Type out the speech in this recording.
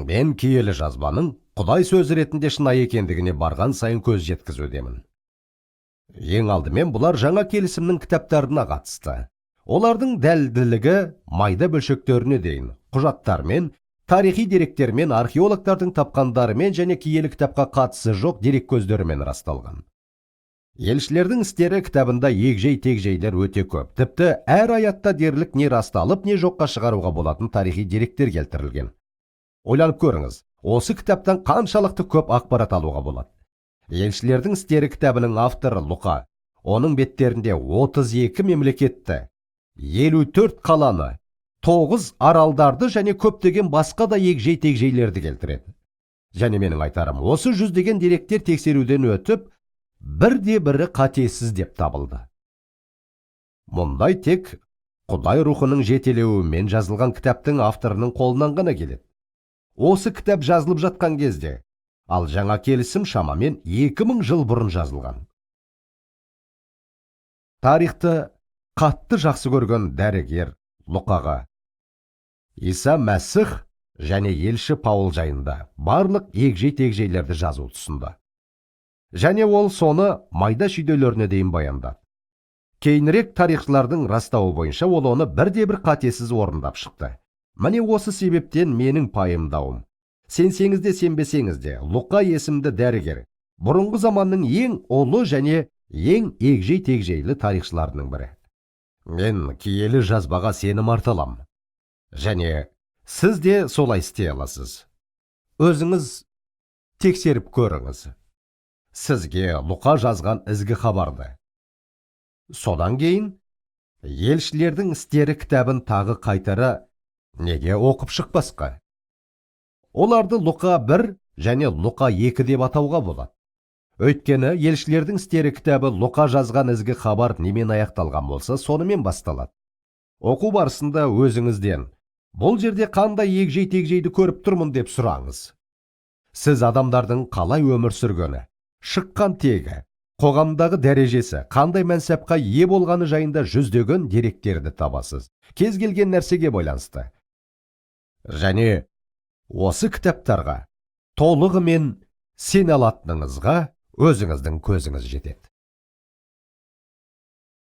Мен киелі жазбаның Құдай сөзі ретінде шынайы екендігіне барған сайын көз жеткізудемін. Ең алдымен бұлар жаңа келісімнің кітаптарына қатысты. Олардың дәлділігі майда бөлшектеріне дейін, құжаттармен, тарихи деректермен, археологтардың тапқандарымен және киелі кітапқа қатысы жоқ дерек көздерімен расталған. Елшілердің істері кітабында егжей-тегжейлер өте көп. Тіпті әр аятта дерлік не расталып, не жоққа шығаруға болатын тарихи деректер келтірілген. Ойланып көріңіз, осы кітаптан қаншалықты көп ақпарат алуға болады. Елшілердің істері кітабының авторы Луқа, оның беттерінде 32 мемлекетті, 54 қаланы, 9 аралдарды және көптеген басқа да егжей-тегжейлерді келтіреді. Және менің айтарым, осы жүздеген деректер тексеруден өтіп, бірде-бірі қатесіз деп табылды. Мұндай тек Құдай рухының жетелеуімен жазылған кітаптың авторының қолынан ғана келеді. Осы кітап жазылып жатқан кезде, ал жаңа келісім шамамен 2000 жыл бұрын жазылған. Тарихты қатты жақсы көрген дәрігер Луқаға Иса Мәсіх және елші Паул жайында барлық егжей-тегжейлерді жазу тұсында. Және ол соны майда шүйделеріне дейін баяндады. Кейінірек тарихшылардың растауы бойынша ол оны бірде-бір қатесіз орындап шықты. Міне осы себептен менің пайымдауым. Сенсеңіз де сенбесеңіз де, Луқа есімді дәрігер бұрынғы заманның ең ұлы және ең егжей-тегжейлі тарихшыларының бірі. Мен киелі жазбаға сенім артылам. Және сіз де солай істей аласыз. Өзіңіз тексеріп көріңіз. Сізге Луқа жазған ізгі хабарды. Содан кейін, елшілердің істері кітабын тағы қайтара неге оқып шықпасқа? Оларды Луқа 1 және Луқа 2 деп атауға болады. Өйткені елшілердің істері кітабы Луқа жазған ізгі хабар немен аяқталған болса, сонымен басталады. Оқу барысында өзіңізден, бұл жерде қандай егжей-тегжейді көріп тұрмын деп сұраңыз. Сіз адамдардың қалай өмір сүргені, шыққан тегі, қоғамдағы дәрежесі, қандай мәнсапқа ие болғаны жайында жүздеген деректерді табасыз. Кез келген нәрсеге байланысты. Және осы кітаптарға толығымен сене алатыныңызға өзіңіздің көзіңіз жетеді.